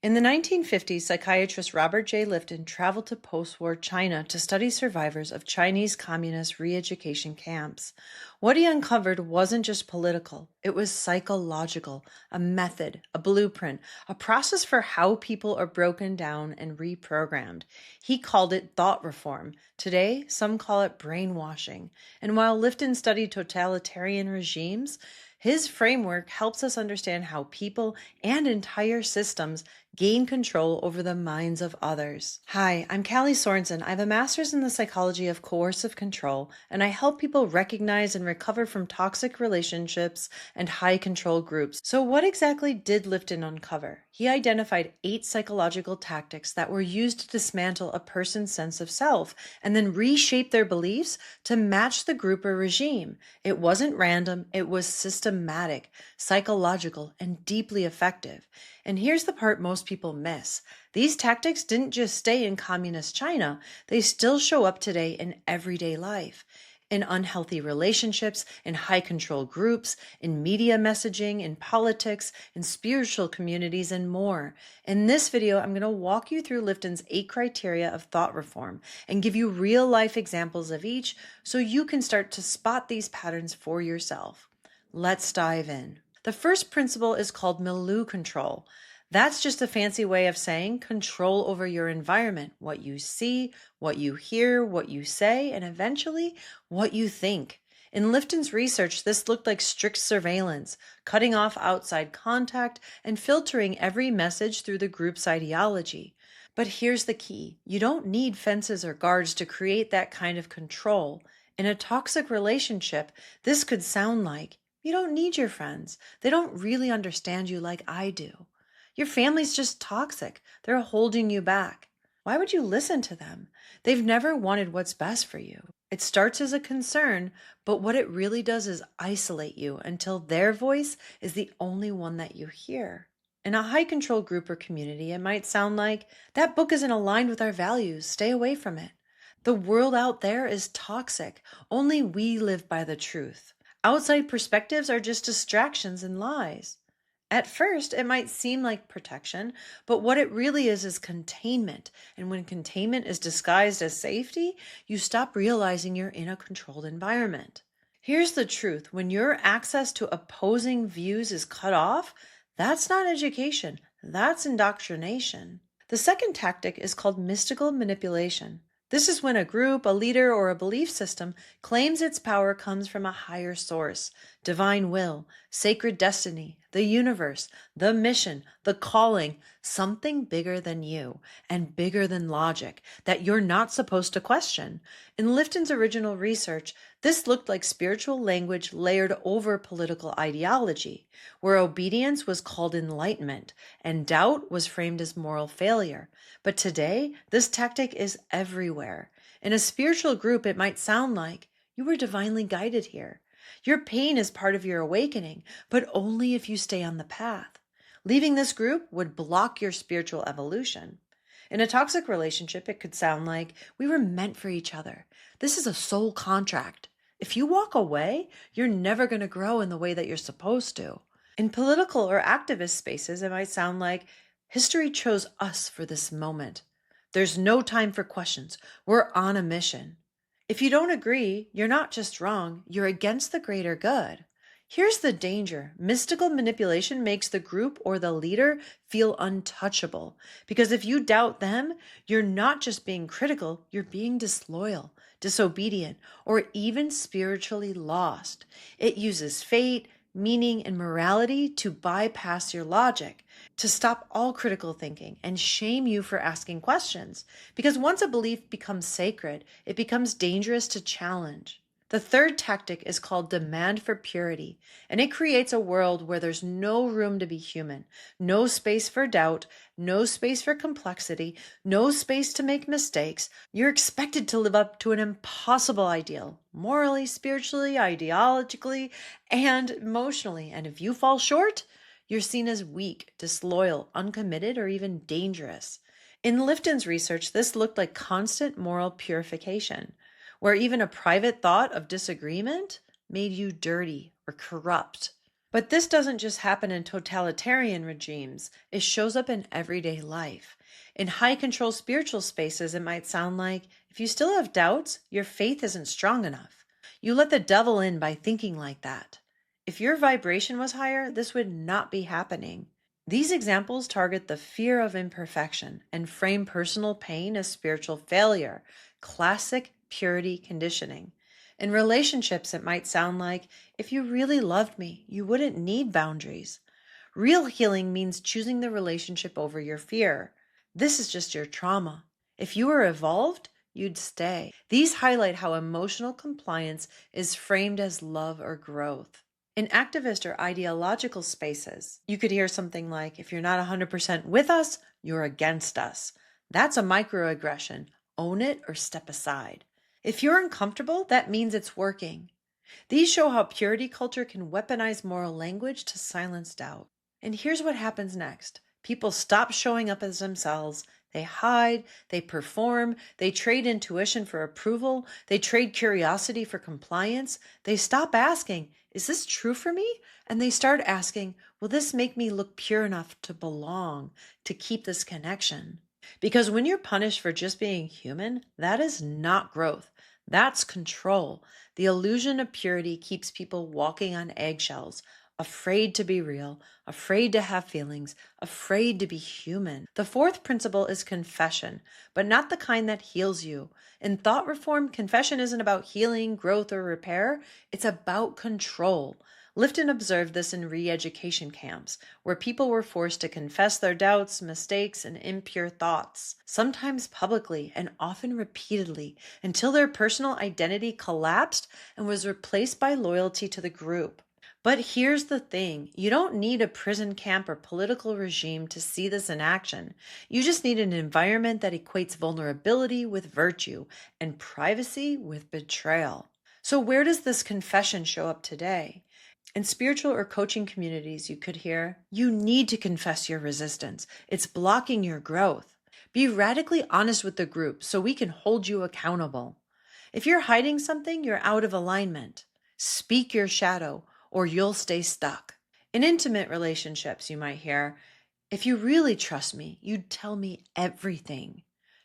In the 1950s, psychiatrist Robert J. Lifton traveled to post-war China to study survivors of Chinese communist re-education camps. What he uncovered wasn't just political, it was psychological, a method, a blueprint, a process for how people are broken down and reprogrammed. He called it thought reform. Today, some call it brainwashing. And while Lifton studied totalitarian regimes, his framework helps us understand how people and entire systems gain control over the minds of others. Hi, I'm Callie Sorensen. I have a master's in the psychology of coercive control, and I help people recognize and recover from toxic relationships and high control groups. So what exactly did Lifton uncover? He identified 8 psychological tactics that were used to dismantle a person's sense of self and then reshape their beliefs to match the group or regime. It wasn't random, it was systematic, psychological, and deeply effective. And here's the part most people miss. These tactics didn't just stay in communist China, they still show up today in everyday life. In unhealthy relationships, in high control groups, in media messaging, in politics, in spiritual communities, and more. In this video, I'm going to walk you through Lifton's 8 criteria of thought reform and give you real life examples of each so you can start to spot these patterns for yourself. Let's dive in. The first principle is called Milieu control. That's just a fancy way of saying control over your environment, what you see, what you hear, what you say, and eventually what you think. In Lifton's research, this looked like strict surveillance, cutting off outside contact and filtering every message through the group's ideology. But here's the key. You don't need fences or guards to create that kind of control. In a toxic relationship, this could sound like, you don't need your friends. They don't really understand you like I do. Your family's just toxic. They're holding you back. Why would you listen to them? They've never wanted what's best for you. It starts as a concern, but what it really does is isolate you until their voice is the only one that you hear. In a high control group or community, it might sound like, that book isn't aligned with our values. Stay away from it. The world out there is toxic. Only we live by the truth. Outside perspectives are just distractions and lies. At first, it might seem like protection, but what it really is containment. And when containment is disguised as safety, you stop realizing you're in a controlled environment. Here's the truth. When your access to opposing views is cut off, that's not education. That's indoctrination. The second tactic is called mystical manipulation. This is when a group, a leader, or a belief system claims its power comes from a higher source, divine will, sacred destiny, the universe, the mission, the calling, something bigger than you and bigger than logic that you're not supposed to question. In Lifton's original research, this looked like spiritual language layered over political ideology, where obedience was called enlightenment and doubt was framed as moral failure. But today, this tactic is everywhere. In a spiritual group, it might sound like, you were divinely guided here. Your pain is part of your awakening, but only if you stay on the path. Leaving this group would block your spiritual evolution. In a toxic relationship, it could sound like, we were meant for each other. This is a soul contract. If you walk away, you're never going to grow in the way that you're supposed to. In political or activist spaces, it might sound like, history chose us for this moment. There's no time for questions. We're on a mission. If you don't agree, you're not just wrong, you're against the greater good. Here's the danger. Mystical manipulation makes the group or the leader feel untouchable. Because if you doubt them, you're not just being critical, you're being disloyal, disobedient, or even spiritually lost. It uses fate, meaning, and morality to bypass your logic, to stop all critical thinking and shame you for asking questions. Because once a belief becomes sacred, it becomes dangerous to challenge. The third tactic is called demand for purity, and it creates a world where there's no room to be human, no space for doubt, no space for complexity, no space to make mistakes. You're expected to live up to an impossible ideal, morally, spiritually, ideologically, and emotionally. And if you fall short, you're seen as weak, disloyal, uncommitted, or even dangerous. In Lifton's research, this looked like constant moral purification, where even a private thought of disagreement made you dirty or corrupt. But this doesn't just happen in totalitarian regimes, it shows up in everyday life. In high control spiritual spaces, it might sound like if you still have doubts, your faith isn't strong enough. You let the devil in by thinking like that. If your vibration was higher, this would not be happening. These examples target the fear of imperfection and frame personal pain as spiritual failure, classic purity conditioning. In relationships, it might sound like, if you really loved me, you wouldn't need boundaries. Real healing means choosing the relationship over your fear. This is just your trauma. If you were evolved, you'd stay. These highlight how emotional compliance is framed as love or growth. In activist or ideological spaces, you could hear something like, if you're not 100% with us, you're against us. That's a microaggression. Own it or step aside. If you're uncomfortable, that means it's working. These show how purity culture can weaponize moral language to silence doubt. And here's what happens next. People stop showing up as themselves. They hide, they perform, they trade intuition for approval, they trade curiosity for compliance. They stop asking, is this true for me? And they start asking, will this make me look pure enough to belong, to keep this connection? Because when you're punished for just being human, that is not growth. That's control. The illusion of purity keeps people walking on eggshells, afraid to be real, afraid to have feelings, afraid to be human. The fourth principle is confession, but not the kind that heals you. In thought reform, confession isn't about healing, growth, or repair. It's about control. Lifton observed this in re-education camps, where people were forced to confess their doubts, mistakes, and impure thoughts, sometimes publicly and often repeatedly, until their personal identity collapsed and was replaced by loyalty to the group. But here's the thing, you don't need a prison camp or political regime to see this in action. You just need an environment that equates vulnerability with virtue and privacy with betrayal. So where does this confession show up today? In spiritual or coaching communities, you could hear, you need to confess your resistance. It's blocking your growth. Be radically honest with the group so we can hold you accountable. If you're hiding something, you're out of alignment. Speak your shadow or you'll stay stuck. In intimate relationships, you might hear, if you really trust me, you'd tell me everything.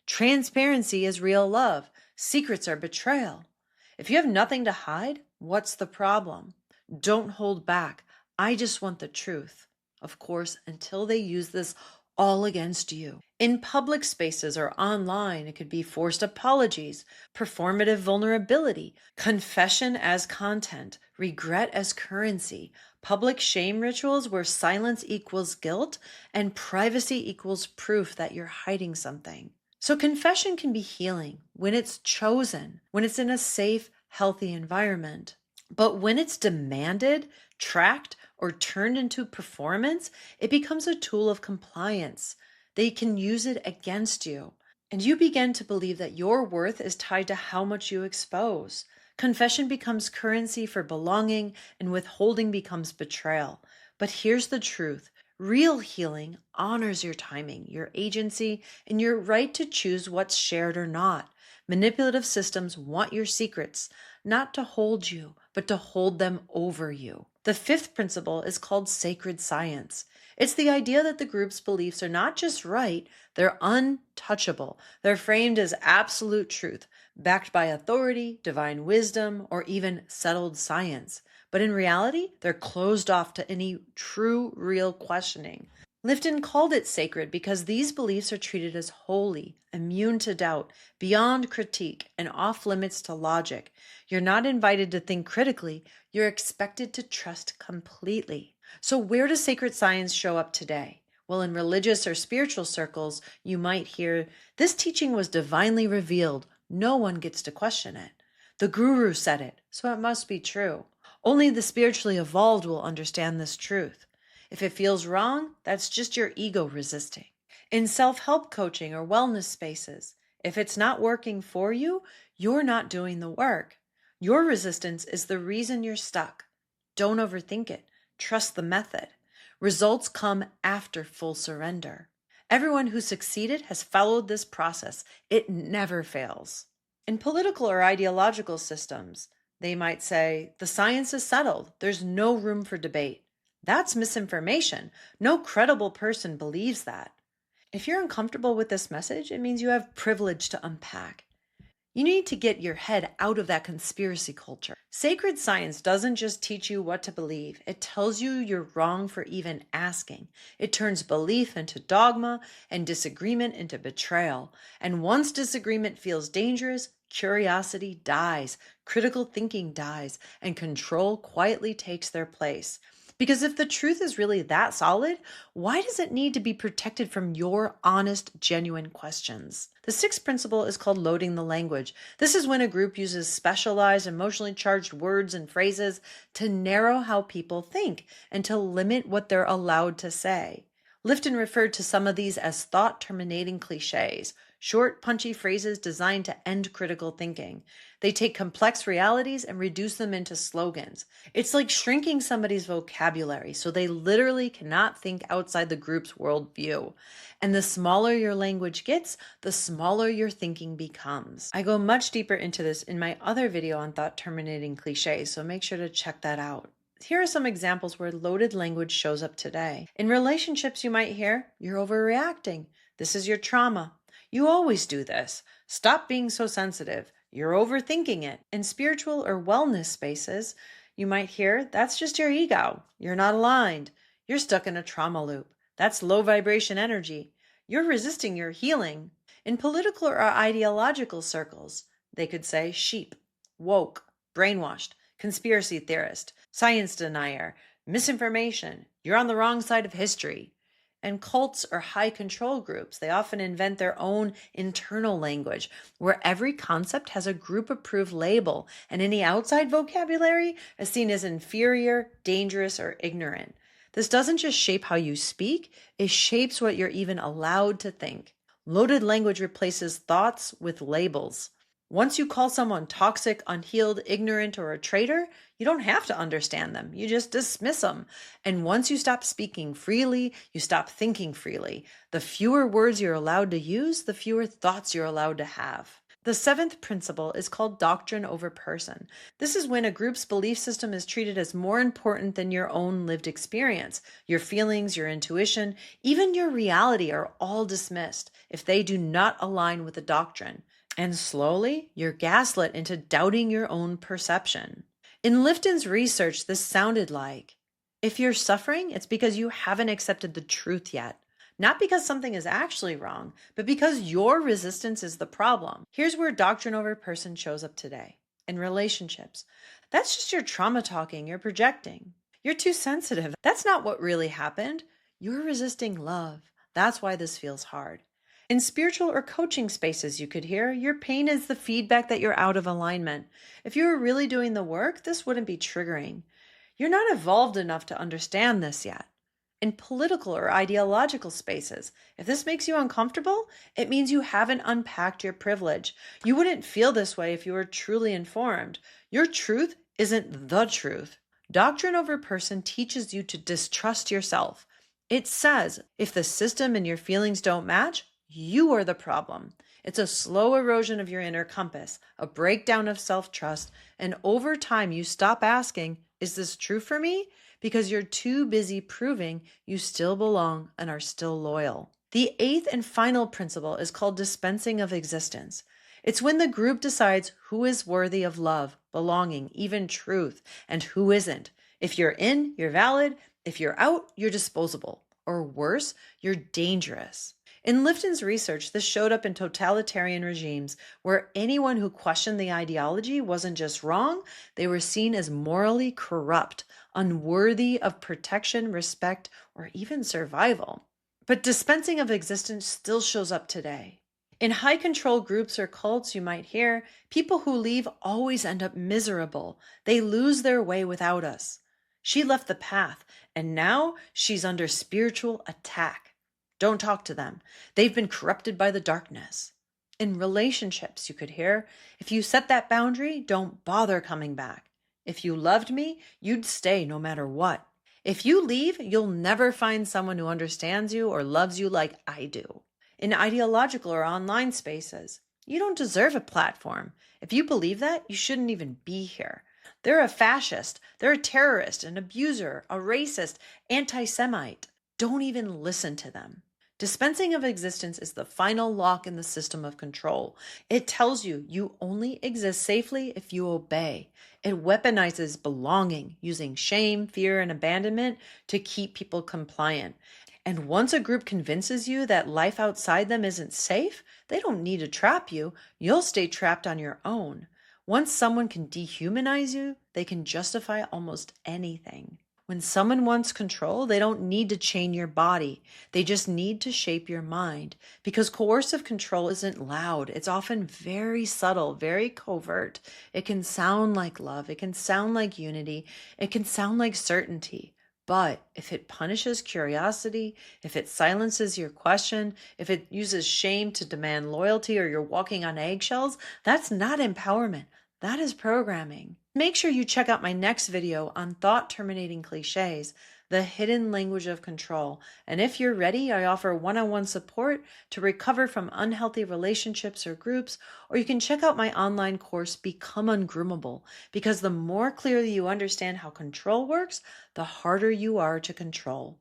Transparency is real love. Secrets are betrayal. If you have nothing to hide, what's the problem? Don't hold back. I just want the truth. Of course, until they use this all against you. In public spaces or online, it could be forced apologies, performative vulnerability, confession as content, regret as currency, public shame rituals where silence equals guilt and privacy equals proof that you're hiding something. So confession can be healing when it's chosen, when it's in a safe, healthy environment. But when it's demanded, tracked, or turned into performance, it becomes a tool of compliance. They can use it against you. And you begin to believe that your worth is tied to how much you expose. Confession becomes currency for belonging, and withholding becomes betrayal. But here's the truth. Real healing honors your timing, your agency, and your right to choose what's shared or not. Manipulative systems want your secrets, not to hold you, but to hold them over you. The fifth principle is called sacred science. It's the idea that the group's beliefs are not just right, they're untouchable. They're framed as absolute truth, backed by authority, divine wisdom, or even settled science. But in reality, they're closed off to any true, real questioning. Lifton called it sacred because these beliefs are treated as holy, immune to doubt, beyond critique, and off limits to logic. You're not invited to think critically, you're expected to trust completely. So where does sacred science show up today? Well, in religious or spiritual circles, you might hear, this teaching was divinely revealed. No one gets to question it. The guru said it, so it must be true. Only the spiritually evolved will understand this truth. If it feels wrong, that's just your ego resisting. In self-help coaching or wellness spaces, if it's not working for you, you're not doing the work. Your resistance is the reason you're stuck. Don't overthink it. Trust the method. Results come after full surrender. Everyone who succeeded has followed this process. It never fails. In political or ideological systems, they might say, the science is settled. There's no room for debate. That's misinformation. No credible person believes that. If you're uncomfortable with this message, it means you have privilege to unpack. You need to get your head out of that conspiracy culture. Sacred science doesn't just teach you what to believe, it tells you you're wrong for even asking. It turns belief into dogma and disagreement into betrayal. And once disagreement feels dangerous, curiosity dies, critical thinking dies, and control quietly takes their place. Because if the truth is really that solid, why does it need to be protected from your honest, genuine questions? The sixth principle is called loading the language. This is when a group uses specialized, emotionally charged words and phrases to narrow how people think and to limit what they're allowed to say. Lifton referred to some of these as thought-terminating cliches, short, punchy phrases designed to end critical thinking. They take complex realities and reduce them into slogans. It's like shrinking somebody's vocabulary so they literally cannot think outside the group's worldview. And the smaller your language gets, the smaller your thinking becomes. I go much deeper into this in my other video on thought-terminating cliches, so make sure to check that out. Here are some examples where loaded language shows up today. In relationships, you might hear, "You're overreacting. This is your trauma. You always do this. Stop being so sensitive. You're overthinking it." In spiritual or wellness spaces, you might hear, "That's just your ego. You're not aligned. You're stuck in a trauma loop. That's low vibration energy. You're resisting your healing." In political or ideological circles, they could say sheep, woke, brainwashed, conspiracy theorist, science denier, misinformation, you're on the wrong side of history. And cults or high control groups, they often invent their own internal language where every concept has a group approved label and any outside vocabulary is seen as inferior, dangerous, or ignorant. This doesn't just shape how you speak, it shapes what you're even allowed to think. Loaded language replaces thoughts with labels. Once you call someone toxic, unhealed, ignorant, or a traitor, you don't have to understand them. You just dismiss them. And once you stop speaking freely, you stop thinking freely. The fewer words you're allowed to use, the fewer thoughts you're allowed to have. The seventh principle is called doctrine over person. This is when a group's belief system is treated as more important than your own lived experience. Your feelings, your intuition, even your reality are all dismissed if they do not align with the doctrine. And slowly, you're gaslit into doubting your own perception. In Lifton's research, this sounded like, if you're suffering, it's because you haven't accepted the truth yet. Not because something is actually wrong, but because your resistance is the problem. Here's where doctrine over person shows up today. In relationships, that's just your trauma talking, you're projecting. You're too sensitive. That's not what really happened. You're resisting love. That's why this feels hard. In spiritual or coaching spaces, you could hear, your pain is the feedback that you're out of alignment. If you were really doing the work, this wouldn't be triggering. You're not evolved enough to understand this yet. In political or ideological spaces, if this makes you uncomfortable, it means you haven't unpacked your privilege. You wouldn't feel this way if you were truly informed. Your truth isn't the truth. Doctrine over person teaches you to distrust yourself. It says, if the system and your feelings don't match, you are the problem. It's a slow erosion of your inner compass, a breakdown of self-trust, and over time you stop asking, is this true for me? Because you're too busy proving you still belong and are still loyal. The eighth and final principle is called dispensing of existence. It's when the group decides who is worthy of love, belonging, even truth, and who isn't. If you're in, you're valid. If you're out, you're disposable. Or worse, you're dangerous. In Lifton's research, this showed up in totalitarian regimes where anyone who questioned the ideology wasn't just wrong, they were seen as morally corrupt, unworthy of protection, respect, or even survival. But dispensing of existence still shows up today. In high control groups or cults, you might hear, people who leave always end up miserable. They lose their way without us. She left the path, and now she's under spiritual attack. Don't talk to them. They've been corrupted by the darkness. In relationships, you could hear, if you set that boundary, don't bother coming back. If you loved me, you'd stay no matter what. If you leave, you'll never find someone who understands you or loves you like I do. In ideological or online spaces, you don't deserve a platform. If you believe that, you shouldn't even be here. They're a fascist. They're a terrorist, an abuser, a racist, anti-Semite. Don't even listen to them. Dispensing of existence is the final lock in the system of control. It tells you you only exist safely if you obey. It weaponizes belonging, using shame, fear, and abandonment to keep people compliant. And once a group convinces you that life outside them isn't safe, they don't need to trap you. You'll stay trapped on your own. Once someone can dehumanize you, they can justify almost anything. When someone wants control, they don't need to chain your body. They just need to shape your mind. Because coercive control isn't loud. It's often very subtle, very covert. It can sound like love. It can sound like unity. It can sound like certainty. But if it punishes curiosity, if it silences your question, if it uses shame to demand loyalty or you're walking on eggshells, that's not empowerment. That is programming. Make sure you check out my next video on thought-terminating cliches, the hidden language of control. And if you're ready, I offer one-on-one support to recover from unhealthy relationships or groups, or you can check out my online course, Become Ungroomable, because the more clearly you understand how control works, the harder you are to control.